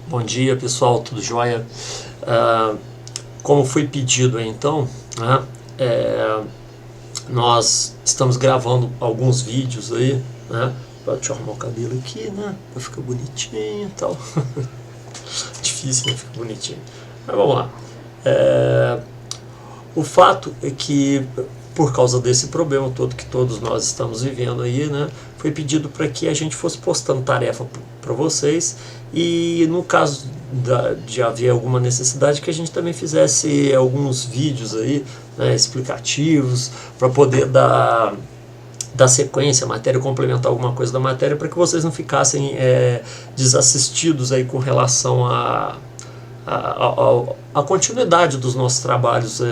Bom dia, pessoal, tudo jóia? Como foi pedido aí, então, né, nós estamos gravando alguns vídeos aí, né? Deixa eu arrumar o cabelo aqui, né? Pra ficar bonitinho e tal. Difícil, né? Ficar bonitinho. Mas vamos lá. O fato é que, por causa desse problema todo que todos nós estamos vivendo aí, né, foi pedido para que a gente fosse postando tarefa para vocês e, no caso de haver alguma necessidade, que a gente também fizesse alguns vídeos aí, né, explicativos, para poder dar sequência à matéria, complementar alguma coisa da matéria, para que vocês não ficassem desassistidos aí com relação a continuidade dos nossos trabalhos,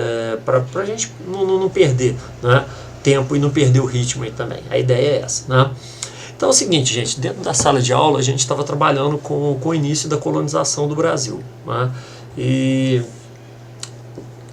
para a gente não perder, né, tempo e não perder o ritmo aí também. A ideia é essa, né? Então é o seguinte, gente, dentro da sala de aula a gente estava trabalhando com o início da colonização do Brasil, né? E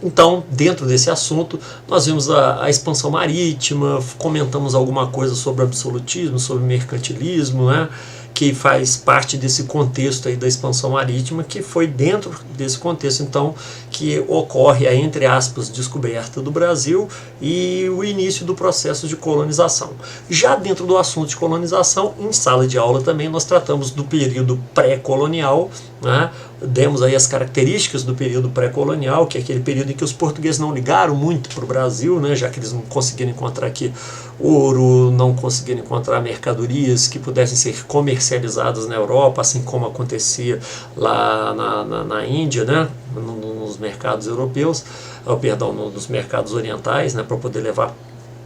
então, dentro desse assunto, nós vimos a expansão marítima, comentamos alguma coisa sobre absolutismo, sobre mercantilismo, né, que faz parte desse contexto aí da expansão marítima, que foi dentro desse contexto, então, que ocorre a, entre aspas, descoberta do Brasil e o início do processo de colonização. Já dentro do assunto de colonização, em sala de aula também, nós tratamos do período pré-colonial, né? Demos aí as características do período pré-colonial, que é aquele período em que os portugueses não ligaram muito para o Brasil, né, já que eles não conseguiram encontrar aqui ouro, não conseguiram encontrar mercadorias que pudessem ser comercializadas na Europa, assim como acontecia lá na Índia, né, nos mercados europeus, perdão, nos mercados orientais, né, para poder levar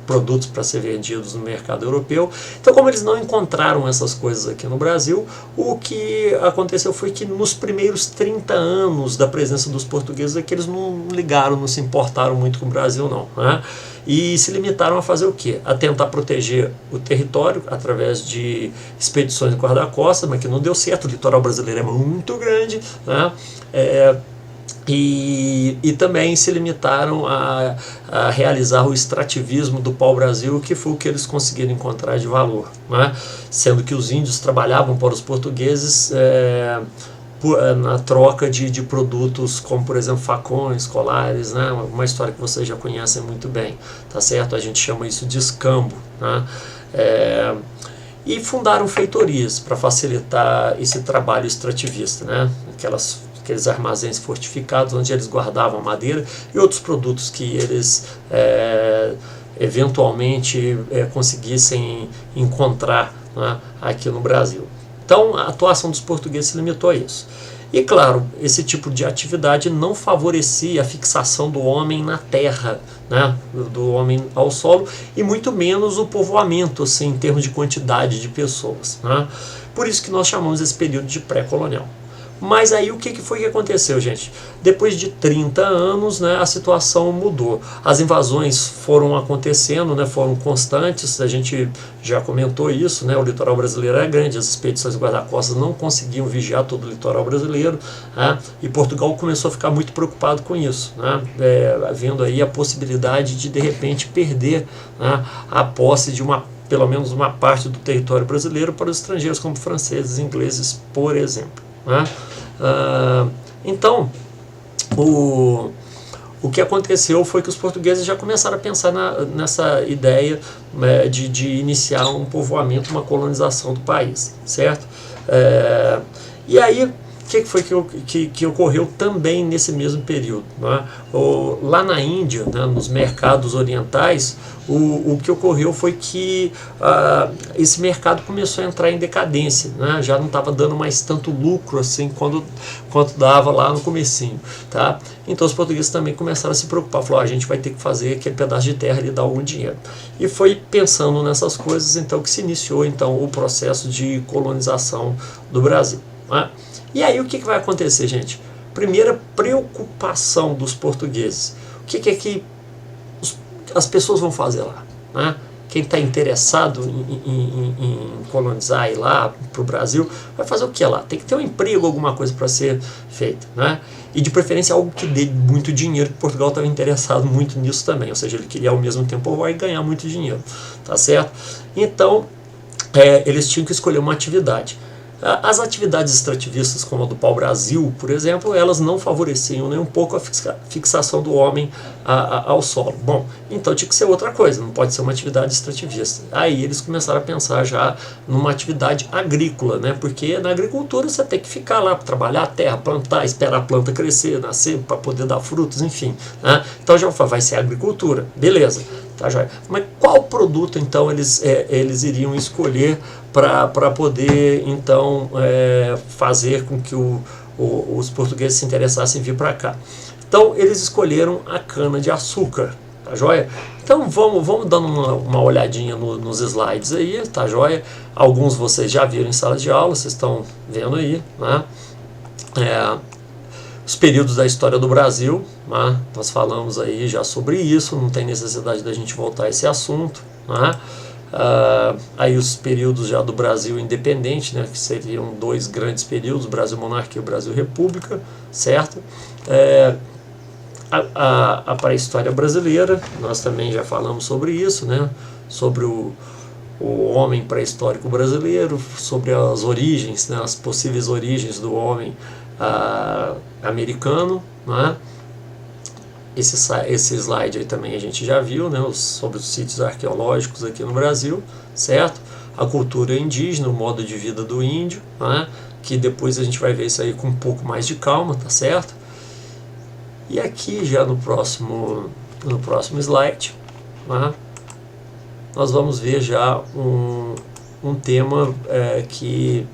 produtos para ser vendidos no mercado europeu. Então, como eles não encontraram essas coisas aqui no Brasil, o que aconteceu foi que nos primeiros 30 anos da presença dos portugueses aqui, eles não ligaram, não se importaram muito com o Brasil, não, né? E se limitaram a fazer o quê? A tentar proteger o território através de expedições de guarda-costas, mas que não deu certo, o litoral brasileiro é muito grande, né? E também se limitaram a realizar o extrativismo do pau-brasil, que foi o que eles conseguiram encontrar de valor, né? Sendo que os índios trabalhavam para os portugueses na troca de produtos como, por exemplo, facões, colares, né? Uma história que vocês já conhecem muito bem, tá certo? A gente chama isso de escambo, né? E fundaram feitorias para facilitar esse trabalho extrativista, né? Aqueles armazéns fortificados onde eles guardavam madeira e outros produtos que eles eventualmente conseguissem encontrar, né, aqui no Brasil. Então a atuação dos portugueses se limitou a isso. E claro, esse tipo de atividade não favorecia a fixação do homem na terra, né, do homem ao solo, e muito menos o povoamento, assim, em termos de quantidade de pessoas, né? Por isso que nós chamamos esse período de pré-colonial. Mas aí o que foi que aconteceu, gente? Depois de 30 anos, né, a situação mudou. As invasões foram acontecendo, né, foram constantes, a gente já comentou isso, né, o litoral brasileiro é grande, as expedições guarda-costas não conseguiam vigiar todo o litoral brasileiro, né, e Portugal começou a ficar muito preocupado com isso, né, vendo aí a possibilidade de repente perder, né, a posse de pelo menos uma parte do território brasileiro para os estrangeiros como franceses e ingleses, por exemplo, né? Então, o que aconteceu foi que os portugueses já começaram a pensar nessa ideia, de iniciar um povoamento, uma colonização do país, certo? E aí, o que foi que ocorreu também nesse mesmo período, né? Lá na Índia, né, nos mercados orientais, o que ocorreu foi que esse mercado começou a entrar em decadência, né? Já não estava dando mais tanto lucro assim quanto dava lá no comecinho, tá? Então os portugueses também começaram a se preocupar, falaram, a gente vai ter que fazer aquele pedaço de terra e dar algum dinheiro. E foi pensando nessas coisas então que se iniciou então o processo de colonização do Brasil, né? E aí o que vai acontecer, gente? Primeira preocupação dos portugueses. O que é que as pessoas vão fazer lá, né? Quem está interessado em colonizar e ir lá para o Brasil, vai fazer o que lá? Tem que ter um emprego, alguma coisa para ser feita, né? E de preferência algo que dê muito dinheiro, porque Portugal estava interessado muito nisso também, ou seja, ele queria ao mesmo tempo povoar e ganhar muito dinheiro, tá certo? Então, eles tinham que escolher uma atividade. As atividades extrativistas, como a do pau-brasil, por exemplo, elas não favoreciam nem um pouco a fixação do homem ao solo. Bom, então tinha que ser outra coisa, não pode ser uma atividade extrativista. Aí eles começaram a pensar já numa atividade agrícola, né? Porque na agricultura você tem que ficar lá para trabalhar a terra, plantar, esperar a planta crescer, nascer, para poder dar frutos, enfim. Né? Então já vai ser agricultura, beleza. Tá, joia. Mas qual produto então eles iriam escolher para poder então fazer com que os portugueses se interessassem em vir para cá? Então eles escolheram a cana de açúcar, tá joia? Então vamos dando uma olhadinha nos slides aí, tá joia? Alguns vocês já viram em sala de aula, vocês estão vendo aí, né? Os períodos da história do Brasil, né? Nós falamos aí já sobre isso, não tem necessidade da gente voltar a esse assunto, né? Aí os períodos já do Brasil independente, né? Que seriam dois grandes períodos, Brasil Monarquia e o Brasil República, certo? A pré-história brasileira, nós também já falamos sobre isso, né? Sobre o homem pré-histórico brasileiro, sobre as origens, né? As possíveis origens do homem americano, né? Esse slide aí também a gente já viu, né? Sobre os sítios arqueológicos aqui no Brasil, certo? A cultura indígena, o modo de vida do índio, né? Que depois a gente vai ver isso aí com um pouco mais de calma, tá certo? E aqui já no próximo slide, né? Nós vamos ver já um tema que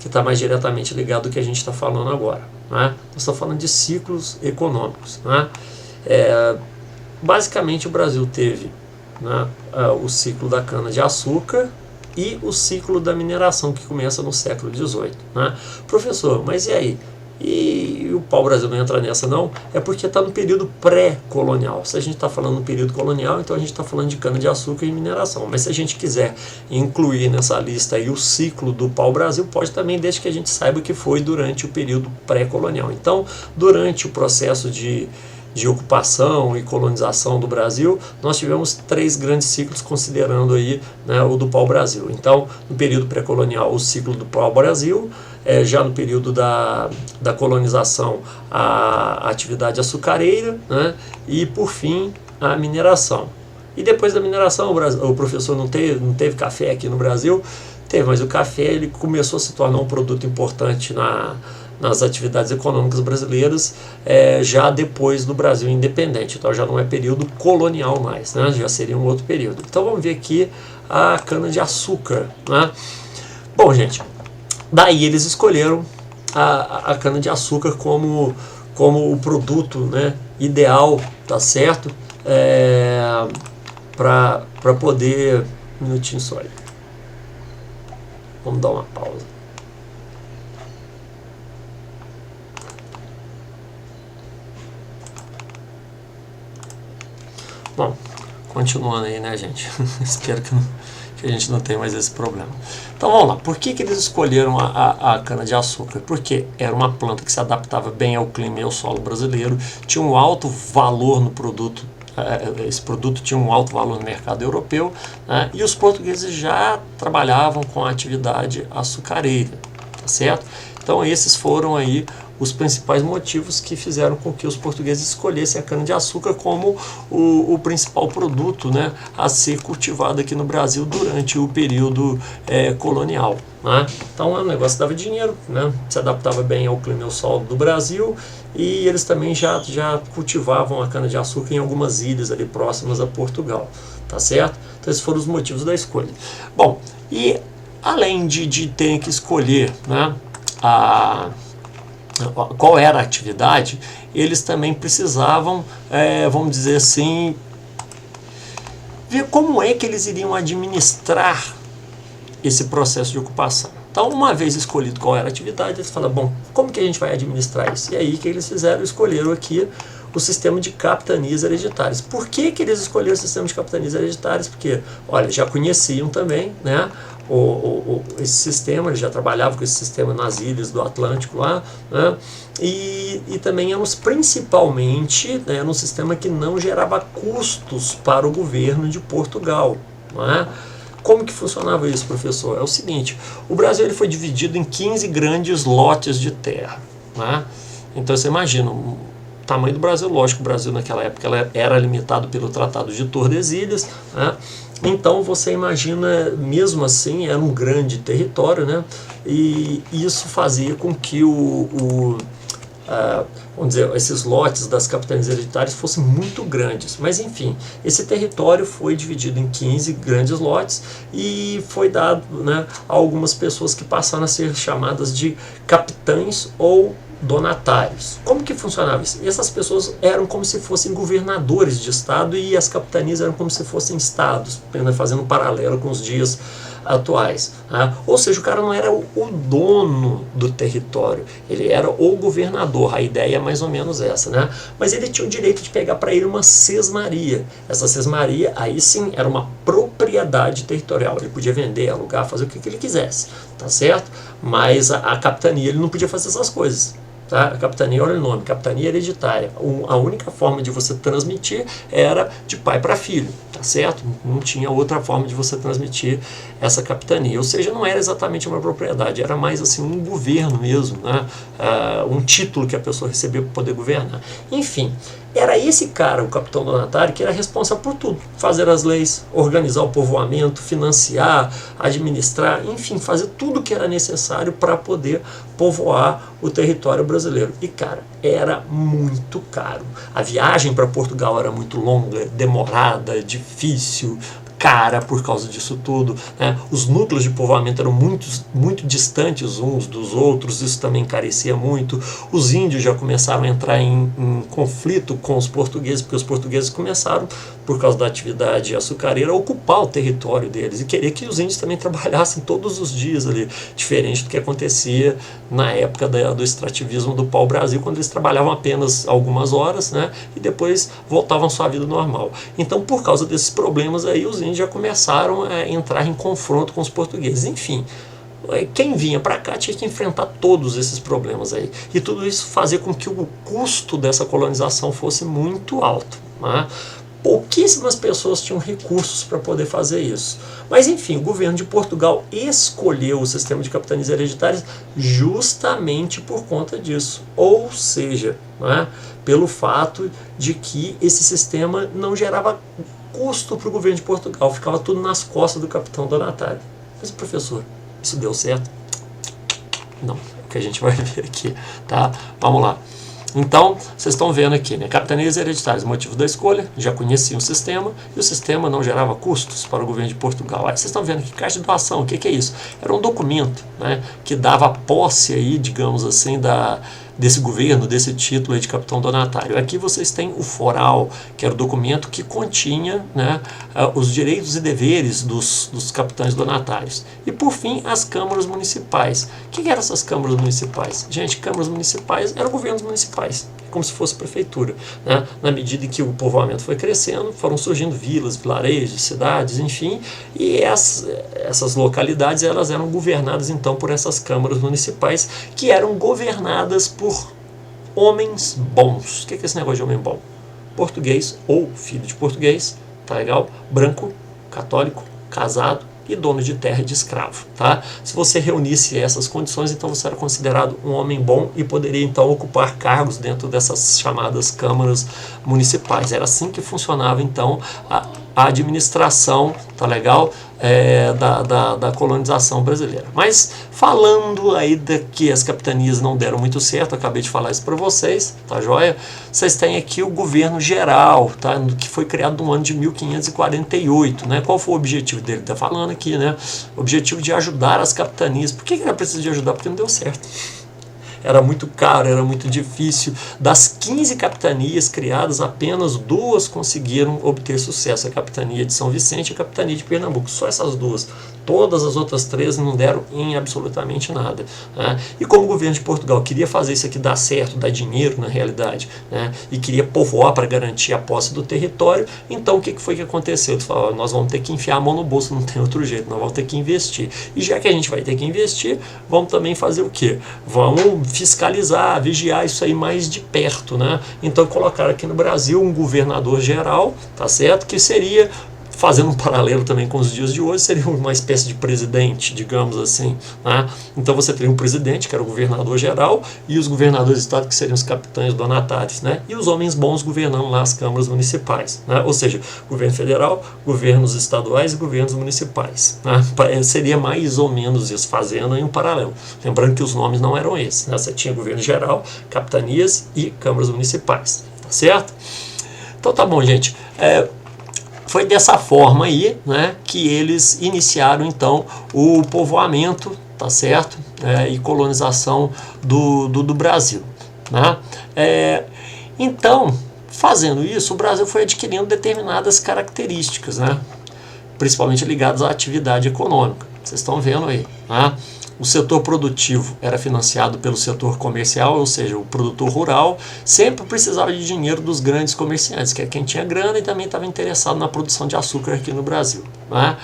está mais diretamente ligado ao que a gente está falando agora, né? Nós estamos falando de ciclos econômicos, né? Basicamente o Brasil teve, né, o ciclo da cana-de-açúcar e o ciclo da mineração que começa no século XVIII, né? Professor, mas e aí? E o pau-brasil não entra nessa não? É porque está no período pré-colonial. Se a gente está falando no período colonial, então a gente está falando de cana-de-açúcar e mineração. Mas se a gente quiser incluir nessa lista aí o ciclo do pau-brasil, pode também, desde que a gente saiba que foi durante o período pré-colonial. Então, durante o processo de ocupação e colonização do Brasil, nós tivemos 3 grandes ciclos, considerando aí, né, o do pau-brasil. Então, no período pré-colonial, o ciclo do pau-brasil, já no período da colonização, a atividade açucareira, né, e, por fim, a mineração. E depois da mineração, o professor não teve café aqui no Brasil? Teve, mas o café ele começou a se tornar um produto importante nas atividades econômicas brasileiras já depois do Brasil independente. Então já não é período colonial mais, né? Já seria um outro período. Então vamos ver aqui a cana-de-açúcar, né? Bom, gente, daí eles escolheram a cana-de-açúcar como o produto, né, ideal, tá certo? Para poder... Um minutinho só aí. Vamos dar uma pausa. Bom, continuando aí, né, gente? Espero que a gente não tenha mais esse problema. Então vamos lá, por que eles escolheram a cana-de-açúcar? Porque era uma planta que se adaptava bem ao clima e ao solo brasileiro, tinha um alto valor no produto, esse produto tinha um alto valor no mercado europeu, né, e os portugueses já trabalhavam com a atividade açucareira, tá certo? Então esses foram aí os principais motivos que fizeram com que os portugueses escolhessem a cana-de-açúcar como o principal produto, né, a ser cultivado aqui no Brasil durante o período colonial, né? Então o negócio dava dinheiro, né, se adaptava bem ao clima e ao solo do Brasil, e eles também já cultivavam a cana-de-açúcar em algumas ilhas ali próximas a Portugal, tá certo? Então esses foram os motivos da escolha. Bom, e além de ter que escolher, né, qual era a atividade, eles também precisavam, vamos dizer assim, ver como é que eles iriam administrar esse processo de ocupação. Então, uma vez escolhido qual era a atividade, eles falaram, bom, como que a gente vai administrar isso? E aí que eles fizeram? Escolheram aqui o sistema de capitanias hereditárias. Por que eles escolheram o sistema de capitanias hereditárias? Porque, olha, já conheciam também, né, esse sistema, eles já trabalhavam com esse sistema nas ilhas do Atlântico lá, né, e também éramos principalmente, né, um sistema que não gerava custos para o governo de Portugal, não é? Como que funcionava isso, professor? É o seguinte, o Brasil ele foi dividido em 15 grandes lotes de terra, né? Então você imagina, o tamanho do Brasil, lógico, o Brasil naquela época ela era limitado pelo Tratado de Tordesilhas, né? Então você imagina, mesmo assim, era um grande território, né? E isso fazia com que vamos dizer, esses lotes das capitanias hereditárias fossem muito grandes. Mas enfim, esse território foi dividido em 15 grandes lotes e foi dado, né, a algumas pessoas que passaram a ser chamadas de capitães ou donatários. Como que funcionava isso? E essas pessoas eram como se fossem governadores de estado e as capitanias eram como se fossem estados, fazendo um paralelo com os dias atuais. Né? Ou seja, o cara não era o dono do território, ele era o governador. A ideia é mais ou menos essa, né? Mas ele tinha o direito de pegar para ele uma sesmaria. Essa sesmaria, aí sim, era uma propriedade territorial. Ele podia vender, alugar, fazer o que ele quisesse, tá certo? Mas a capitania, ele não podia fazer essas coisas. Tá? A capitania, olha o nome, capitania hereditária. A única forma de você transmitir era de pai para filho, tá certo? Não tinha outra forma de você transmitir essa capitania. Ou seja, não era exatamente uma propriedade, era mais assim um governo mesmo, né? Um título que a pessoa recebia para poder governar. Enfim, era esse cara, o capitão donatário, que era responsável por tudo. Fazer as leis, organizar o povoamento, financiar, administrar, enfim, fazer tudo o que era necessário para poder povoar o território brasileiro. E, cara, era muito caro. A viagem para Portugal era muito longa, demorada, difícil, cara por causa disso tudo, né? Os núcleos de povoamento eram muito distantes uns dos outros, isso também encarecia muito. Os índios já começaram a entrar em conflito com os portugueses, porque os portugueses começaram, por causa da atividade açucareira, a ocupar o território deles e querer que os índios também trabalhassem todos os dias ali, diferente do que acontecia na época do extrativismo do pau-brasil, quando eles trabalhavam apenas algumas horas, né? E depois voltavam à sua vida normal. Então, por causa desses problemas aí, os índios já começaram a entrar em confronto com os portugueses. Enfim, quem vinha para cá tinha que enfrentar todos esses problemas aí. E tudo isso fazia com que o custo dessa colonização fosse muito alto, né? Pouquíssimas pessoas tinham recursos para poder fazer isso. Mas enfim, o governo de Portugal escolheu o sistema de capitanias hereditárias justamente por conta disso. Ou seja, né, pelo fato de que esse sistema não gerava custo para o governo de Portugal, ficava tudo nas costas do capitão donatário. Mas, professor, isso deu certo? Não, é o que a gente vai ver aqui, tá? Vamos lá. Então, vocês estão vendo aqui, né? Capitanias hereditárias, motivo da escolha, já conheciam o sistema, e o sistema não gerava custos para o governo de Portugal. Aí vocês estão vendo aqui, caixa de doação, o que é isso? Era um documento, né, que dava posse aí, digamos assim, desse governo, desse título aí de capitão donatário. Aqui vocês têm o foral, que era o documento que continha, né, os direitos e deveres dos capitães donatários. E por fim, as câmaras municipais. O que eram essas câmaras municipais? Gente, câmaras municipais eram governos municipais, como se fosse prefeitura, né? Na medida em que o povoamento foi crescendo, foram surgindo vilas, vilarejos, cidades, enfim, e essas localidades elas eram governadas então por essas câmaras municipais, que eram governadas por homens bons. O que é esse negócio de homem bom? Português ou filho de português, tá legal? Branco, católico, casado e dono de terra e de escravo, tá? Se você reunisse essas condições, então você era considerado um homem bom e poderia então ocupar cargos dentro dessas chamadas câmaras municipais. Era assim que funcionava então a administração, tá legal? Da colonização brasileira. Mas falando aí de que as capitanias não deram muito certo, acabei de falar isso para vocês, tá joia? Vocês têm aqui o governo geral, tá? Que foi criado no ano de 1548, né? Qual foi o objetivo dele? Tá falando aqui, né? O objetivo de ajudar as capitanias. Por que ele precisa de ajudar? Porque não deu certo. Era muito caro, era muito difícil. Das 15 capitanias criadas, apenas 2 conseguiram obter sucesso. A capitania de São Vicente e a capitania de Pernambuco. Só essas 2. Todas as outras 3 não deram em absolutamente nada, né? E como o governo de Portugal queria fazer isso aqui dar certo, dar dinheiro na realidade, né? E queria povoar para garantir a posse do território, então o que foi que aconteceu? Eles falaram, nós vamos ter que enfiar a mão no bolso, não tem outro jeito, nós vamos ter que investir. E já que a gente vai ter que investir, vamos também fazer o quê? Vamos fiscalizar, vigiar isso aí mais de perto, né? Então colocaram aqui no Brasil um governador geral, tá certo? Que seria fazendo um paralelo também com os dias de hoje, seria uma espécie de presidente, digamos assim, né? Então você teria um presidente, que era o governador geral, e os governadores de estado, que seriam os capitães donatários, né? E os homens bons governando lá as câmaras municipais, né? Ou seja, governo federal, governos estaduais e governos municipais, né? Seria mais ou menos isso, fazendo aí um paralelo. Lembrando que os nomes não eram esses, né? Você tinha governo geral, capitanias e câmaras municipais, tá certo? Então tá bom, gente. Foi dessa forma aí, né, que eles iniciaram então o povoamento, tá certo? E colonização do Brasil, né? Então, fazendo isso, o Brasil foi adquirindo determinadas características, né, principalmente ligadas à atividade econômica. Vocês estão vendo aí, né? O setor produtivo era financiado pelo setor comercial, ou seja, o produtor rural sempre precisava de dinheiro dos grandes comerciantes, que é quem tinha grana e também estava interessado na produção de açúcar aqui no Brasil, né?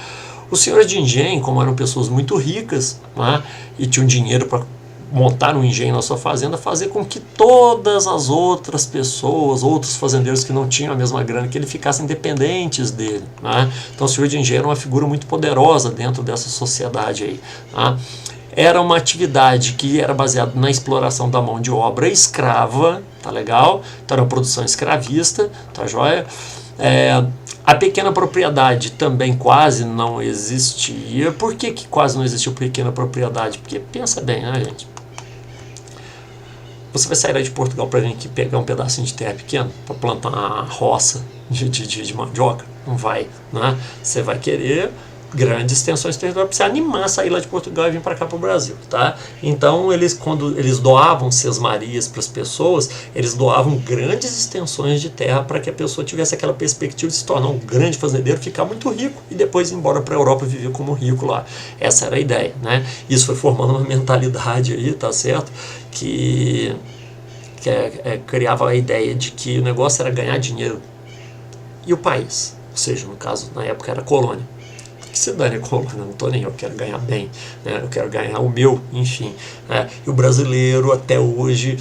Os senhores de engenho, como eram pessoas muito ricas, né, e tinham dinheiro para montar um engenho na sua fazenda, fazer com que todas as outras pessoas, outros fazendeiros que não tinham a mesma grana, que ele ficassem dependentes dele, né? Então o senhor de engenho era uma figura muito poderosa dentro dessa sociedade aí, né? Era uma atividade que era baseada na exploração da mão de obra escrava, tá legal? Então era uma produção escravista, tá joia? A pequena propriedade também quase não existia. Por que quase não existiu pequena propriedade? Porque pensa bem, né, gente? Você vai sair de Portugal para vir aqui pegar um pedacinho de terra pequeno para plantar uma roça de mandioca? Não vai, né? Você vai querer grandes extensões territoriais para você animar, sair lá de Portugal e vir para cá para o Brasil, tá? Então, quando eles doavam sesmarias para as pessoas, eles doavam grandes extensões de terra para que a pessoa tivesse aquela perspectiva de se tornar um grande fazendeiro, ficar muito rico e depois ir embora para a Europa e viver como rico lá. Essa era a ideia, né? Isso foi formando uma mentalidade aí, tá certo? Que criava a ideia de que o negócio era ganhar dinheiro e o país, ou seja, no caso, na época era colônia. Que se dane a colônia, não estou nem eu quero ganhar bem, né? Eu quero ganhar o meu, enfim, né? E o brasileiro até hoje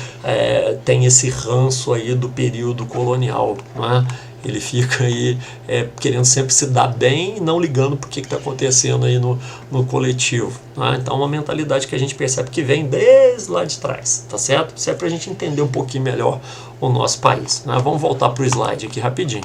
tem esse ranço aí do período colonial, né? Ele fica aí querendo sempre se dar bem e não ligando para o que está acontecendo aí no coletivo, né? Então é uma mentalidade que a gente percebe que vem desde lá de trás, tá certo? Isso é para a gente entender um pouquinho melhor o nosso país, né? Vamos voltar para o slide aqui rapidinho.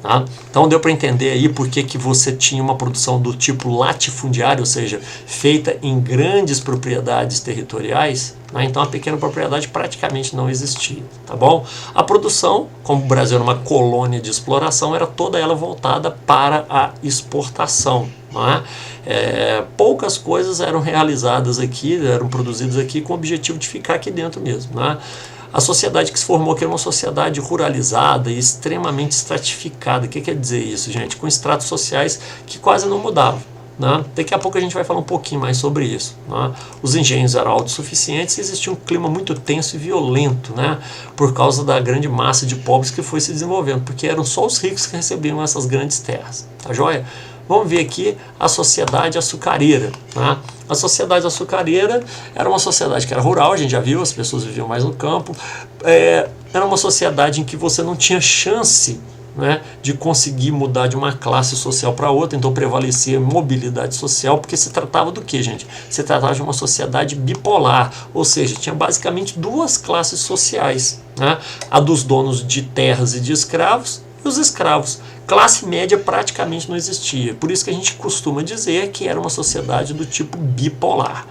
Tá? Então deu para entender aí por que você tinha uma produção do tipo latifundiário, ou seja, feita em grandes propriedades territoriais, né? Então a pequena propriedade praticamente não existia, tá bom? A produção, como o Brasil era uma colônia de exploração, era toda ela voltada para a exportação, né? Poucas coisas eram realizadas aqui, eram produzidas aqui com o objetivo de ficar aqui dentro mesmo, né? A sociedade que se formou aqui era uma sociedade ruralizada e extremamente estratificada. O que quer dizer isso, gente? Com estratos sociais que quase não mudavam, né? Daqui a pouco a gente vai falar um pouquinho mais sobre isso, né? Os engenhos eram autossuficientes e existia um clima muito tenso e violento, né? Por causa da grande massa de pobres que foi se desenvolvendo, porque eram só os ricos que recebiam essas grandes terras, tá joia? Vamos ver aqui a sociedade açucareira, né? A sociedade açucareira era uma sociedade que era rural, a gente já viu, as pessoas viviam mais no campo. Era uma sociedade em que você não tinha chance, né, de conseguir mudar de uma classe social para outra, então prevalecia mobilidade social, porque se tratava do que, gente? Se tratava de uma sociedade bipolar, ou seja, tinha basicamente duas classes sociais, né? A dos donos de terras e de escravos e os escravos. Classe média praticamente não existia, por isso que a gente costuma dizer que era uma sociedade do tipo bipolar.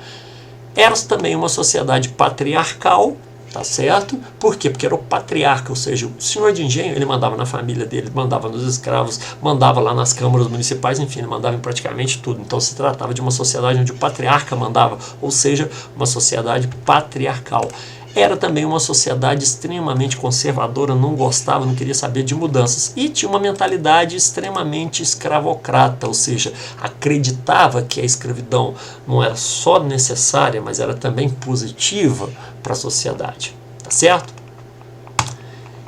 Era também uma sociedade patriarcal, tá certo? Por quê? Porque era o patriarca, ou seja, o senhor de engenho, ele mandava na família dele, mandava nos escravos, mandava lá nas câmaras municipais, enfim, ele mandava em praticamente tudo. Então se tratava de uma sociedade onde o patriarca mandava, ou seja, uma sociedade patriarcal. Era também uma sociedade extremamente conservadora, não gostava, não queria saber de mudanças. E tinha uma mentalidade extremamente escravocrata, ou seja, acreditava que a escravidão não era só necessária, mas era também positiva para a sociedade. Tá certo?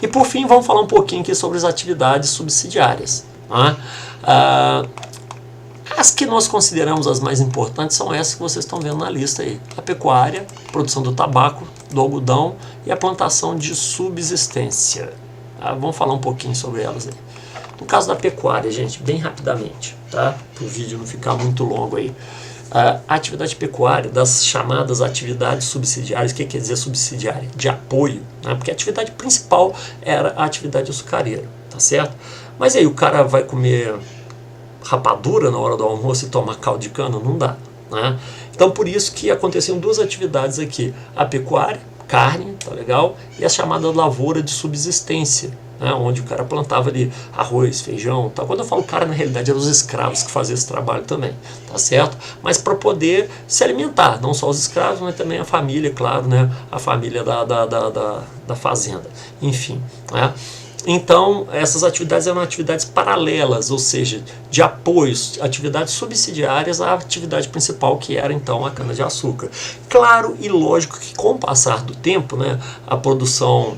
E por fim, vamos falar um pouquinho aqui sobre as atividades subsidiárias. Tá? As que nós consideramos as mais importantes são essas que vocês estão vendo na lista aí. A pecuária, a produção do tabaco, do algodão e a plantação de subsistência. Vamos falar um pouquinho sobre elas aí. No caso da pecuária, gente, bem rapidamente, tá? Para o vídeo não ficar muito longo aí. A atividade pecuária, das chamadas atividades subsidiárias, o que quer dizer subsidiária? De apoio, né? Porque a atividade principal era a atividade açucareira, tá certo? Mas aí o cara vai comer rapadura na hora do almoço e tomar caldo de cana? Não dá, né? Então por isso que aconteciam duas atividades aqui, a pecuária, carne, tá legal? E a chamada lavoura de subsistência, né, onde o cara plantava ali arroz, feijão, tá? Quando eu falo cara, na realidade eram os escravos que faziam esse trabalho também, tá certo? Mas para poder se alimentar, não só os escravos, mas também a família, claro, né? A família da fazenda, enfim, né? Então, essas atividades eram atividades paralelas, ou seja, de apoios, atividades subsidiárias à atividade principal, que era então a cana-de-açúcar. Claro e lógico que com o passar do tempo, né, a produção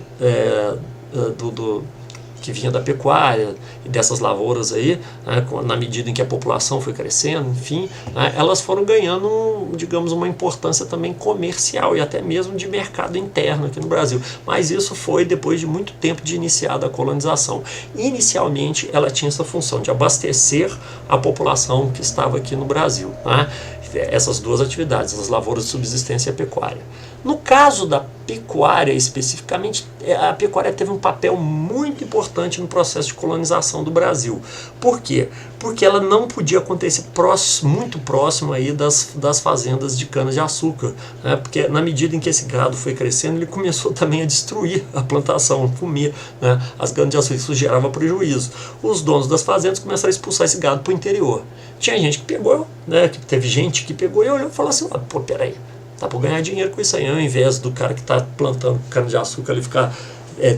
que vinha da pecuária e dessas lavouras aí, né, na medida em que a população foi crescendo, enfim, né, elas foram ganhando, digamos, uma importância também comercial e até mesmo de mercado interno aqui no Brasil. Mas isso foi depois de muito tempo de iniciada a colonização. Inicialmente, ela tinha essa função de abastecer a população que estava aqui no Brasil, né? Essas duas atividades, as lavouras de subsistência e a pecuária. No caso da pecuária especificamente, a pecuária teve um papel muito importante no processo de colonização do Brasil. Por quê? Porque ela não podia acontecer muito próximo aí das fazendas de cana-de-açúcar, né? Porque na medida em que esse gado foi crescendo, ele começou também a destruir a plantação, a comer, né, as canas-de-açúcar. Isso gerava prejuízo. Os donos das fazendas começaram a expulsar esse gado para o interior. Tinha gente que pegou, né, que teve gente que pegou e olhou e falou assim, pô, peraí, dá para ganhar dinheiro com isso aí, ao invés do cara que está plantando cana-de-açúcar ele ficar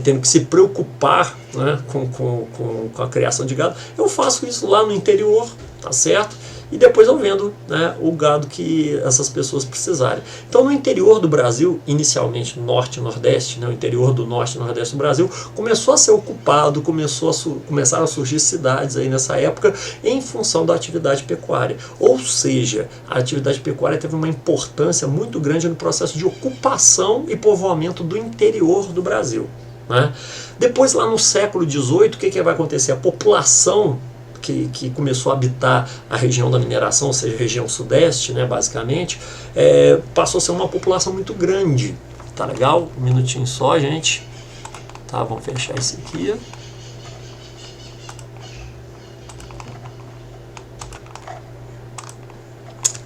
tendo que se preocupar, né, com a criação de gado, eu faço isso lá no interior, tá certo? E depois eu vendo, né, o gado que essas pessoas precisarem. Então no interior do Brasil, inicialmente norte e nordeste, né, o interior do norte e nordeste do Brasil, começou a ser ocupado, começaram a surgir cidades aí nessa época em função da atividade pecuária. Ou seja, a atividade pecuária teve uma importância muito grande no processo de ocupação e povoamento do interior do Brasil, né? Depois lá no século XVIII, o que vai acontecer? A população que começou a habitar a região da mineração, ou seja, a região sudeste, né, basicamente, passou a ser uma população muito grande. Tá legal? Um minutinho só, gente. Tá, vamos fechar isso aqui.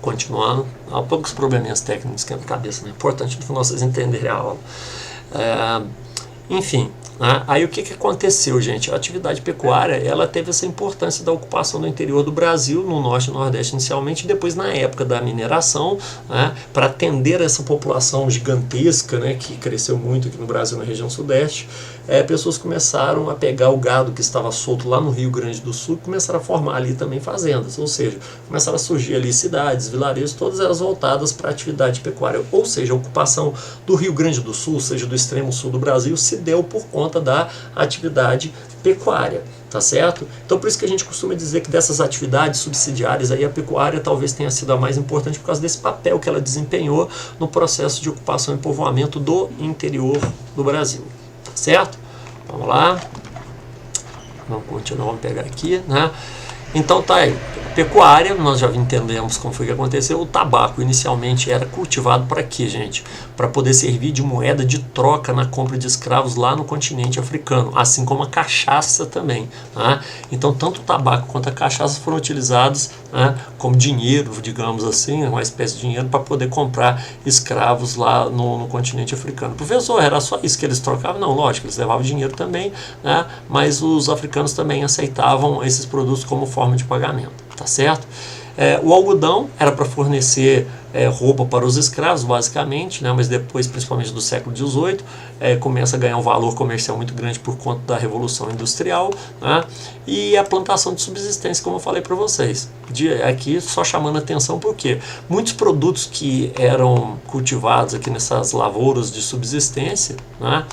Continuando. Há poucos probleminhas técnicos que na cabeça, né? Importante no final vocês entenderem a aula. Enfim. Aí o que aconteceu, gente? A atividade pecuária, ela teve essa importância da ocupação do interior do Brasil, no norte e nordeste inicialmente, e depois na época da mineração, né, para atender essa população gigantesca, né, que cresceu muito aqui no Brasil, na região sudeste, pessoas começaram a pegar o gado que estava solto lá no Rio Grande do Sul e começaram a formar ali também fazendas, ou seja, começaram a surgir ali cidades, vilarejos, todas elas voltadas para a atividade pecuária, ou seja, a ocupação do Rio Grande do Sul, ou seja, do extremo sul do Brasil, se deu por conta da atividade pecuária, tá certo? Então por isso que a gente costuma dizer que dessas atividades subsidiárias aí a pecuária talvez tenha sido a mais importante por causa desse papel que ela desempenhou no processo de ocupação e povoamento do interior do Brasil, tá certo? Vamos lá, vamos continuar, vamos pegar aqui, né? Então tá aí, pecuária, nós já entendemos como foi que aconteceu. O tabaco inicialmente era cultivado para quê, gente? Para poder servir de moeda de troca na compra de escravos lá no continente africano, assim como a cachaça também, né? Então tanto o tabaco quanto a cachaça foram utilizados, né, como dinheiro, digamos assim, uma espécie de dinheiro para poder comprar escravos lá no continente africano. Professor, era só isso que eles trocavam? Não, lógico, eles levavam dinheiro também, né? Mas os africanos também aceitavam esses produtos como forma de pagamento, tá certo? O algodão era para fornecer roupa para os escravos, basicamente, né? Mas depois, principalmente do século XVIII, começa a ganhar um valor comercial muito grande por conta da Revolução Industrial, né? E a plantação de subsistência, como eu falei para vocês. Aqui só chamando a atenção porque muitos produtos que eram cultivados aqui nessas lavouras de subsistência, né,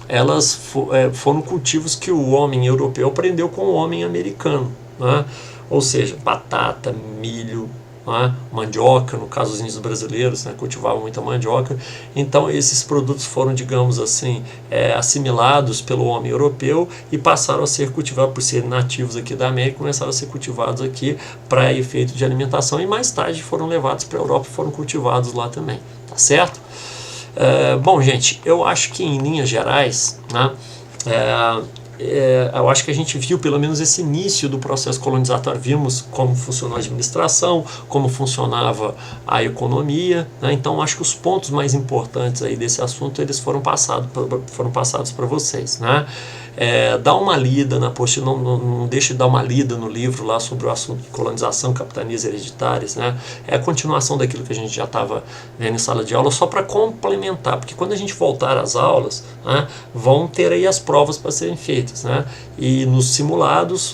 elas foram cultivos que o homem europeu aprendeu com o homem americano, né? Ou seja, batata, milho, não é? Mandioca, no caso os índios brasileiros, né, cultivavam muita mandioca. Então esses produtos foram, digamos assim, assimilados pelo homem europeu e passaram a ser cultivados, por serem nativos aqui da América, começaram a ser cultivados aqui para efeito de alimentação e mais tarde foram levados para a Europa e foram cultivados lá também, tá certo? Bom, gente, eu acho que em linhas gerais, né, eu acho que a gente viu pelo menos esse início do processo colonizatório, vimos como funcionou a administração, como funcionava a economia, né? Então acho que os pontos mais importantes aí desse assunto eles foram passados para vocês, né? Dá uma lida na apostila, não deixe de dar uma lida no livro lá sobre o assunto de colonização, capitanias hereditárias, né? É a continuação daquilo que a gente já estava vendo em sala de aula, só para complementar, porque quando a gente voltar às aulas, né, vão ter aí as provas para serem feitas, né? E nos simulados,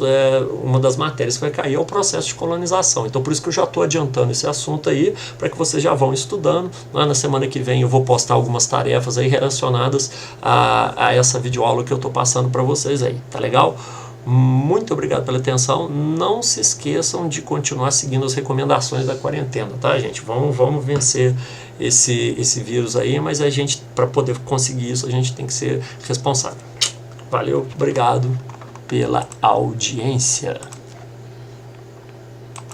uma das matérias que vai cair é o processo de colonização. Então por isso que eu já estou adiantando esse assunto aí, para que vocês já vão estudando, né? Na semana que vem eu vou postar algumas tarefas aí relacionadas a essa videoaula que eu estou passando para vocês aí, tá legal? Muito obrigado pela atenção. Não se esqueçam de continuar seguindo as recomendações da quarentena, tá, gente? Vamos vencer esse vírus aí, mas a gente, para poder conseguir isso, a gente tem que ser responsável. Valeu, obrigado pela audiência.